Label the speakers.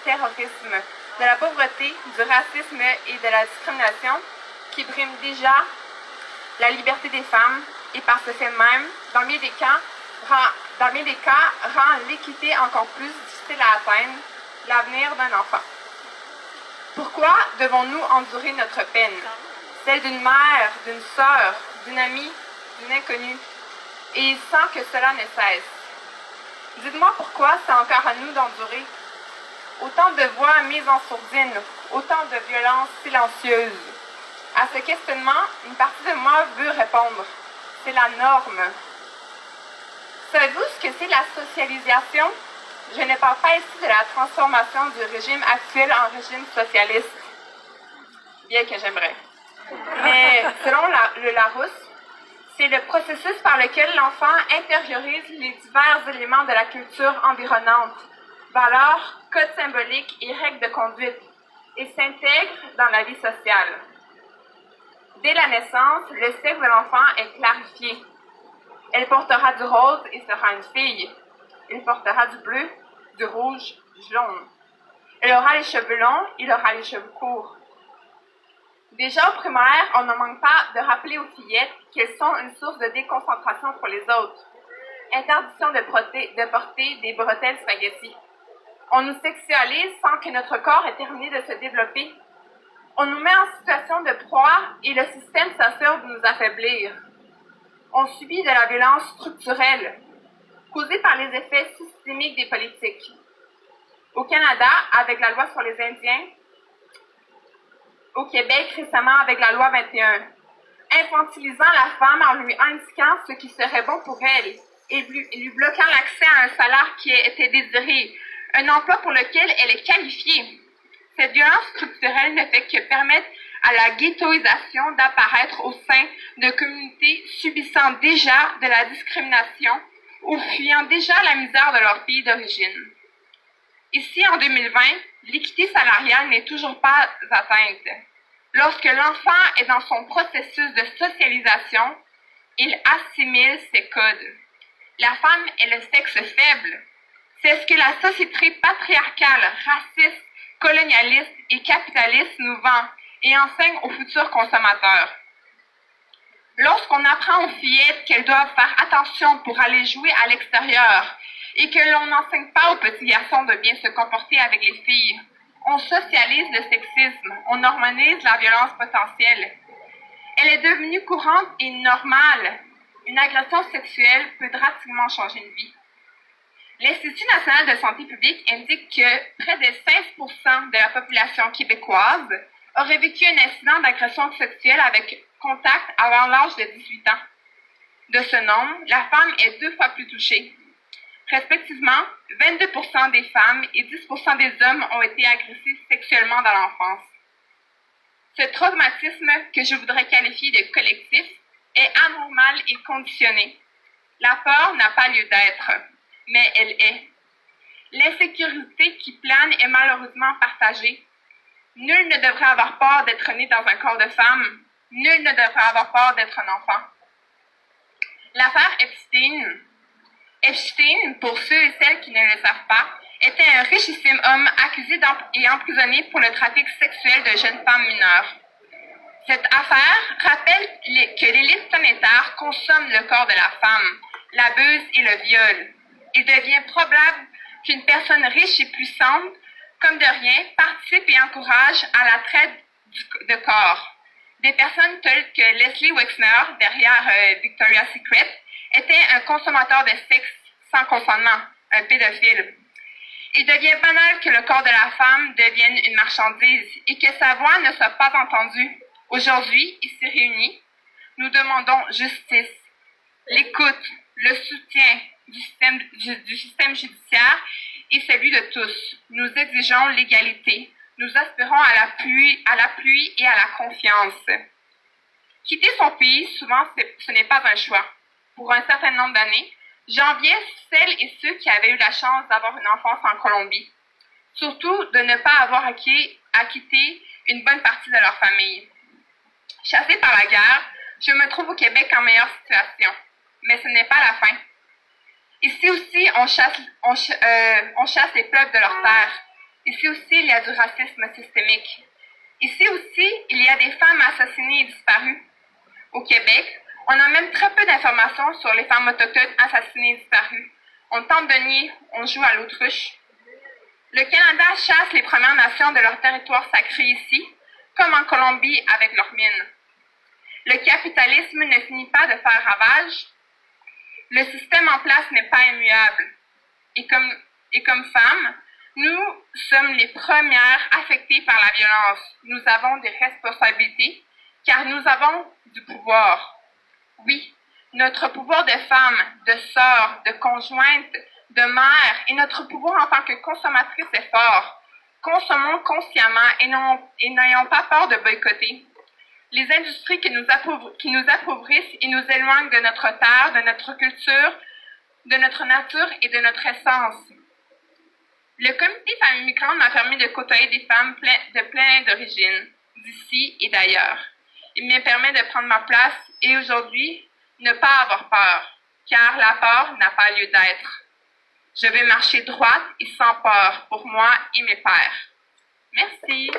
Speaker 1: terrorisme, de la pauvreté, du racisme et de la discrimination qui briment déjà la liberté des femmes et par ce fait même, dans bien des cas, rend l'équité encore plus difficile à atteindre, l'avenir d'un enfant. Pourquoi devons-nous endurer notre peine, celle d'une mère, d'une sœur, d'une amie, d'une inconnue, et sans que cela ne cesse? Dites-moi pourquoi c'est encore à nous d'endurer. Autant de voix mises en sourdine, autant de violences silencieuses. À ce questionnement, une partie de moi veut répondre. C'est la norme. Savez-vous ce que c'est la socialisation? Je ne parle pas ici de la transformation du régime actuel en régime socialiste, bien que j'aimerais. Mais selon le Larousse, c'est le processus par lequel l'enfant intériorise les divers éléments de la culture environnante, valeurs, codes symboliques et règles de conduite, et s'intègre dans la vie sociale. Dès la naissance, le sexe de l'enfant est clarifié. Elle portera du rose et sera une fille. Elle portera du bleu, du rouge, du jaune. Elle aura les cheveux longs, il aura les cheveux courts. Déjà au primaire, on ne manque pas de rappeler aux fillettes qu'elles sont une source de déconcentration pour les autres. Interdiction de porter des bretelles spaghetti. On nous sexualise sans que notre corps ait terminé de se développer. On nous met en situation de proie et le système s'assure de nous affaiblir. On subit de la violence structurelle, causée par les effets systémiques des politiques. Au Canada, avec la loi sur les Indiens, au Québec récemment avec la loi 21, infantilisant la femme en lui indiquant ce qui serait bon pour elle et lui bloquant l'accès à un salaire qui était désiré, un emploi pour lequel elle est qualifiée. Cette violence structurelle ne fait que permettre à la ghettoisation d'apparaître au sein de communautés subissant déjà de la discrimination ou fuyant déjà la misère de leur pays d'origine. Ici, en 2020, l'équité salariale n'est toujours pas atteinte. Lorsque l'enfant est dans son processus de socialisation, il assimile ses codes. La femme est le sexe faible. C'est ce que la société patriarcale, raciste, colonialiste et capitaliste nous vend et enseigne aux futurs consommateurs. Lorsqu'on apprend aux fillettes qu'elles doivent faire attention pour aller jouer à l'extérieur et que l'on n'enseigne pas aux petits garçons de bien se comporter avec les filles, on socialise le sexisme, on normalise la violence potentielle. Elle est devenue courante et normale. Une agression sexuelle peut drastiquement changer une vie. L'Institut national de santé publique indique que près de 16% de la population québécoise aurait vécu un incident d'agression sexuelle avec contact avant l'âge de 18 ans. De ce nombre, la femme est 2 fois plus touchée. Respectivement, 22% des femmes et 10% des hommes ont été agressés sexuellement dans l'enfance. Ce traumatisme, que je voudrais qualifier de collectif, est anormal et conditionné. La peur n'a pas lieu d'être, mais elle est. L'insécurité qui plane est malheureusement partagée. Nul ne devrait avoir peur d'être né dans un corps de femme. Nul ne devrait avoir peur d'être un enfant. L'affaire Epstein, pour ceux et celles qui ne le savent pas, était un richissime homme accusé et emprisonné pour le trafic sexuel de jeunes femmes mineures. Cette affaire rappelle que l'élite planétaire consomme le corps de la femme, l'abuse et le viol. Il devient probable qu'une personne riche et puissante, comme de rien, participe et encourage à la traite de corps. Des personnes telles que Leslie Wexner, derrière Victoria's Secret, était un consommateur de sexe sans consentement, un pédophile. Il devient banal que le corps de la femme devienne une marchandise et que sa voix ne soit pas entendue. Aujourd'hui, ici réunis, nous demandons justice, l'écoute, le soutien du système judiciaire et celui de tous. Nous exigeons l'égalité. Nous aspirons à l'appui et à la confiance. Quitter son pays, souvent, ce n'est pas un choix. Pour un certain nombre d'années, j'enviais celles et ceux qui avaient eu la chance d'avoir une enfance en Colombie. Surtout de ne pas avoir à quitter une bonne partie de leur famille. Chassée par la guerre, je me trouve au Québec en meilleure situation. Mais ce n'est pas la fin. Ici aussi, on chasse les peuples de leur terre. Ici aussi, il y a du racisme systémique. Ici aussi, il y a des femmes assassinées et disparues. Au Québec, on a même très peu d'informations sur les femmes autochtones assassinées et disparues. On tente de nier, on joue à l'autruche. Le Canada chasse les Premières Nations de leur territoire sacré ici, comme en Colombie avec leurs mines. Le capitalisme ne finit pas de faire ravage. Le système en place n'est pas immuable. Et comme femmes, nous sommes les premières affectées par la violence. Nous avons des responsabilités, car nous avons du pouvoir. Oui, notre pouvoir de femme, de sœur, de conjointe, de mère et notre pouvoir en tant que consommatrice est fort. Consommons consciemment et n'ayons pas peur de boycotter. Les industries qui nous appauvrissent et nous éloignent de notre terre, de notre culture, de notre nature et de notre essence. Le comité Familles migrantes m'a permis de côtoyer des femmes de plein d'origines, d'ici et d'ailleurs. Il me permet de prendre ma place et aujourd'hui, ne pas avoir peur, car la peur n'a pas lieu d'être. Je vais marcher droite et sans peur pour moi et mes pères. Merci.